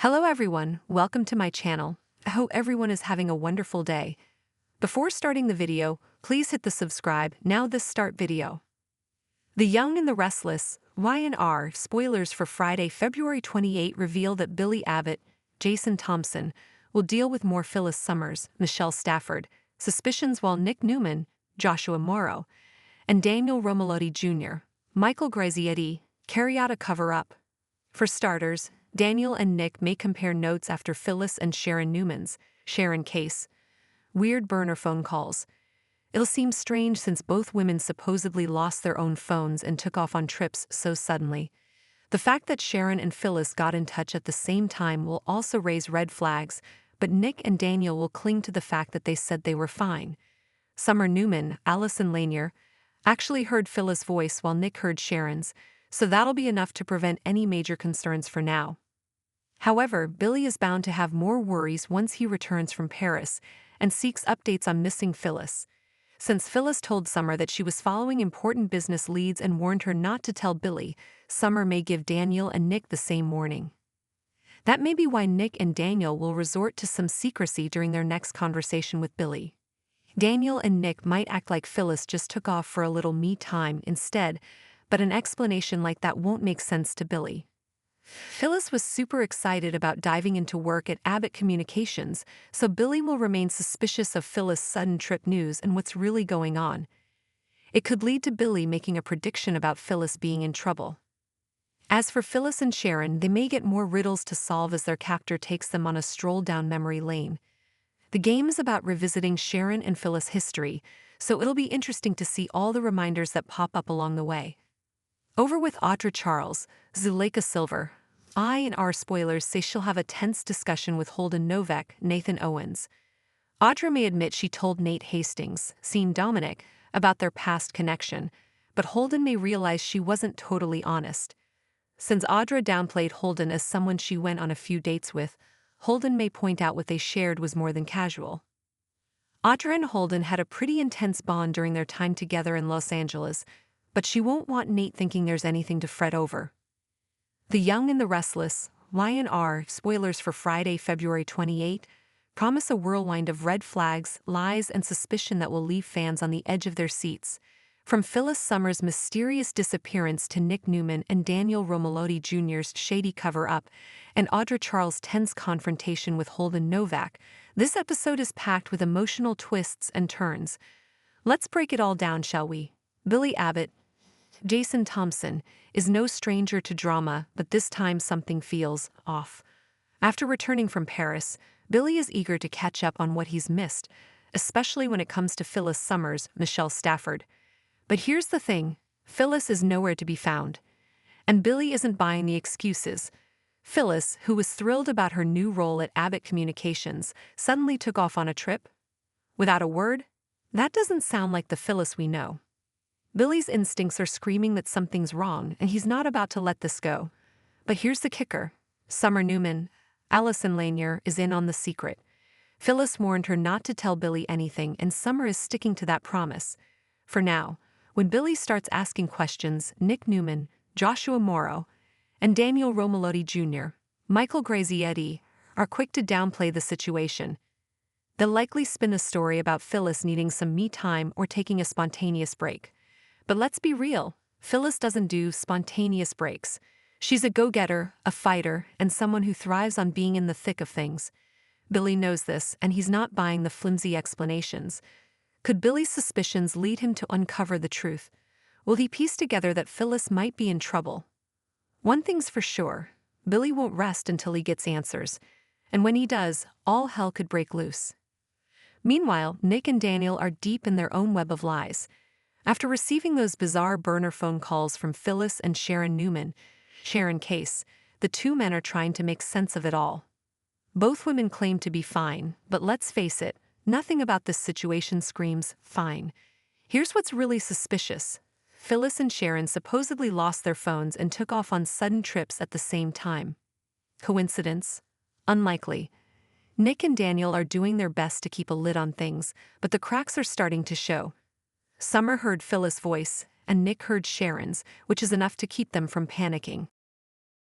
Hello everyone, welcome to my channel. I hope everyone is having a wonderful day. Before starting the video, please hit the subscribe, now this start video. The Young and the Restless, Y&R, spoilers for Friday, February 28 reveal that Billy Abbott, Jason Thompson, will deal with more Phyllis Summers, Michelle Stafford, suspicions while Nick Newman, Joshua Morrow, and Daniel Romalotti Jr., Michael Grazietti, carry out a cover-up. For starters, Daniel and Nick may compare notes after Phyllis and Sharon Newman's case. Weird burner phone calls. It'll seem strange since both women supposedly lost their own phones and took off on trips so suddenly. The fact that Sharon and Phyllis got in touch at the same time will also raise red flags, but Nick and Daniel will cling to the fact that they said they were fine. Summer Newman, Allison Lanier, actually heard Phyllis' voice while Nick heard Sharon's, so that'll be enough to prevent any major concerns for now. However, Billy is bound to have more worries once he returns from Paris and seeks updates on missing Phyllis. Since Phyllis told Summer that she was following important business leads and warned her not to tell Billy, Summer may give Daniel and Nick the same warning. That may be why Nick and Daniel will resort to some secrecy during their next conversation with Billy. Daniel and Nick might act like Phyllis just took off for a little me time instead, but an explanation like that won't make sense to Billy. Phyllis was super excited about diving into work at Abbott Communications, so Billy will remain suspicious of Phyllis' sudden trip news and what's really going on. It could lead to Billy making a prediction about Phyllis being in trouble. As for Phyllis and Sharon, they may get more riddles to solve as their captor takes them on a stroll down memory lane. The game is about revisiting Sharon and Phyllis' history, so it'll be interesting to see all the reminders that pop up along the way. Over with Audra Charles, Zuleika Silver. I&R spoilers say she'll have a tense discussion with Holden Novak, Nathan Owens. Audra may admit she told Nate Hastings, seen Dominic, about their past connection, but Holden may realize she wasn't totally honest. Since Audra downplayed Holden as someone she went on a few dates with, Holden may point out what they shared was more than casual. Audra and Holden had a pretty intense bond during their time together in Los Angeles, but she won't want Nate thinking there's anything to fret over. The Young and the Restless, Y&R, spoilers for Friday, February 28, promise a whirlwind of red flags, lies, and suspicion that will leave fans on the edge of their seats. From Phyllis Summers' mysterious disappearance to Nick Newman and Daniel Romalotti Jr.'s shady cover-up, and Audra Charles' tense confrontation with Holden Novak, this episode is packed with emotional twists and turns. Let's break it all down, shall we? Billy Abbott, Jason Thompson, is no stranger to drama, but this time something feels off. After returning from Paris, Billy is eager to catch up on what he's missed, especially when it comes to Phyllis Summers, Michelle Stafford. But here's the thing, Phyllis is nowhere to be found. And Billy isn't buying the excuses. Phyllis, who was thrilled about her new role at Abbott Communications, suddenly took off on a trip? Without a word? That doesn't sound like the Phyllis we know. Billy's instincts are screaming that something's wrong, and he's not about to let this go. But here's the kicker. Summer Newman, Allison Lanier, is in on the secret. Phyllis warned her not to tell Billy anything, and Summer is sticking to that promise. For now, when Billy starts asking questions, Nick Newman, Joshua Morrow, and Daniel Romalotti Jr., Michael Grazietti, are quick to downplay the situation. They'll likely spin a story about Phyllis needing some me time or taking a spontaneous break. But let's be real, Phyllis doesn't do spontaneous breaks. She's a go-getter, a fighter, and someone who thrives on being in the thick of things. Billy knows this, and he's not buying the flimsy explanations. Could Billy's suspicions lead him to uncover the truth? Will he piece together that Phyllis might be in trouble? One thing's for sure, Billy won't rest until he gets answers. And when he does, all hell could break loose. Meanwhile, Nick and Daniel are deep in their own web of lies. After receiving those bizarre burner phone calls from Phyllis and Sharon Newman, case, the two men are trying to make sense of it all. Both women claim to be fine, but let's face it, nothing about this situation screams fine. Here's what's really suspicious. Phyllis and Sharon supposedly lost their phones and took off on sudden trips at the same time. Coincidence? Unlikely. Nick and Daniel are doing their best to keep a lid on things, but the cracks are starting to show. Summer heard Phyllis' voice, and Nick heard Sharon's, which is enough to keep them from panicking.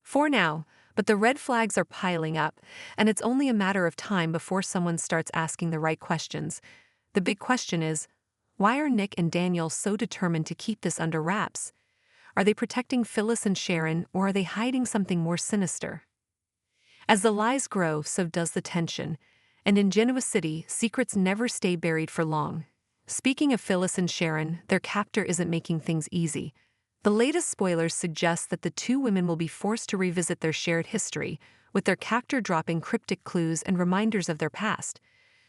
For now, But the red flags are piling up, and it's only a matter of time before someone starts asking the right questions. The big question is, why are Nick and Daniel so determined to keep this under wraps? Are they protecting Phyllis and Sharon, or are they hiding something more sinister? As the lies grow, so does the tension. And in Genoa City, secrets never stay buried for long. Speaking of Phyllis and Sharon, their captor isn't making things easy. The latest spoilers suggest that the two women will be forced to revisit their shared history, with their captor dropping cryptic clues and reminders of their past.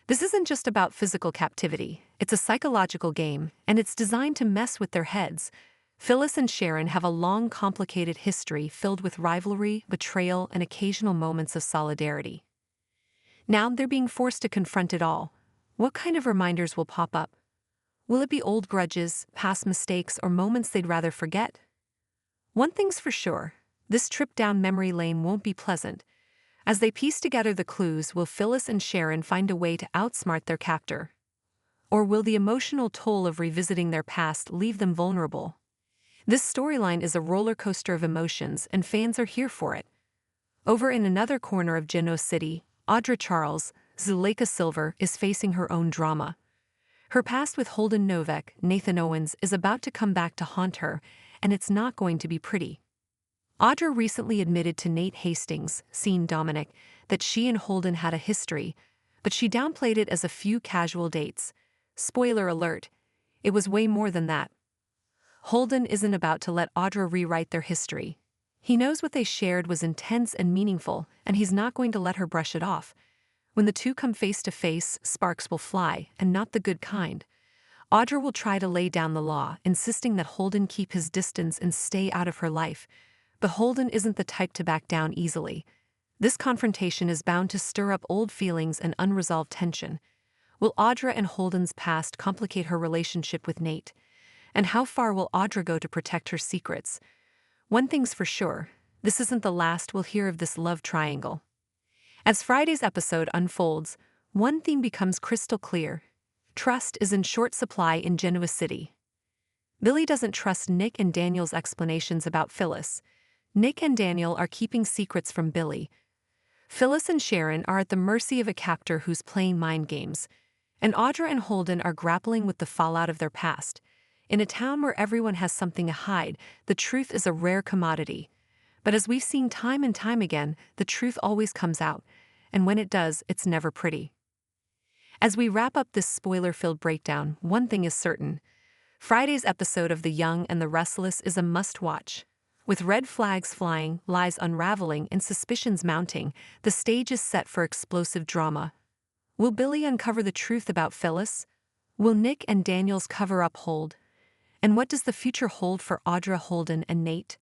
This isn't just about physical captivity, it's a psychological game, and it's designed to mess with their heads. Phyllis and Sharon have a long, complicated history filled with rivalry, betrayal, and occasional moments of solidarity. Now they're being forced to confront it all. What kind of reminders will pop up? Will it be old grudges, past mistakes, or moments they'd rather forget? One thing's for sure, this trip down memory lane won't be pleasant. As they piece together the clues, will Phyllis and Sharon find a way to outsmart their captor? Or will the emotional toll of revisiting their past leave them vulnerable? This storyline is a roller coaster of emotions, and fans are here for it. Over in another corner of Genoa City, Audra Charles, Zuleika Silver, is facing her own drama. Her past with Holden Novak, Nathan Owens, is about to come back to haunt her, and it's not going to be pretty. Audra recently admitted to Nate Hastings, seen Dominic, that she and Holden had a history, but she downplayed it as a few casual dates. Spoiler alert, it was way more than that. Holden isn't about to let Audra rewrite their history. He knows what they shared was intense and meaningful, and he's not going to let her brush it off. When the two come face to face, sparks will fly, and not the good kind. Audra will try to lay down the law, insisting that Holden keep his distance and stay out of her life. But Holden isn't the type to back down easily. This confrontation is bound to stir up old feelings and unresolved tension. Will Audra and Holden's past complicate her relationship with Nate? And how far will Audra go to protect her secrets? One thing's for sure, this isn't the last we'll hear of this love triangle. As Friday's episode unfolds, one theme becomes crystal clear. Trust is in short supply in Genoa City. Billy doesn't trust Nick and Daniel's explanations about Phyllis. Nick and Daniel are keeping secrets from Billy. Phyllis and Sharon are at the mercy of a captor who's playing mind games. And Audra and Holden are grappling with the fallout of their past. In a town where everyone has something to hide, the truth is a rare commodity. But as we've seen time and time again, the truth always comes out. And when it does, it's never pretty. As we wrap up this spoiler-filled breakdown, one thing is certain. Friday's episode of The Young and the Restless is a must-watch. With red flags flying, lies unraveling, and suspicions mounting, the stage is set for explosive drama. Will Billy uncover the truth about Phyllis? Will Nick and Daniel's cover-up hold? And what does the future hold for Audra, Holden, and Nate?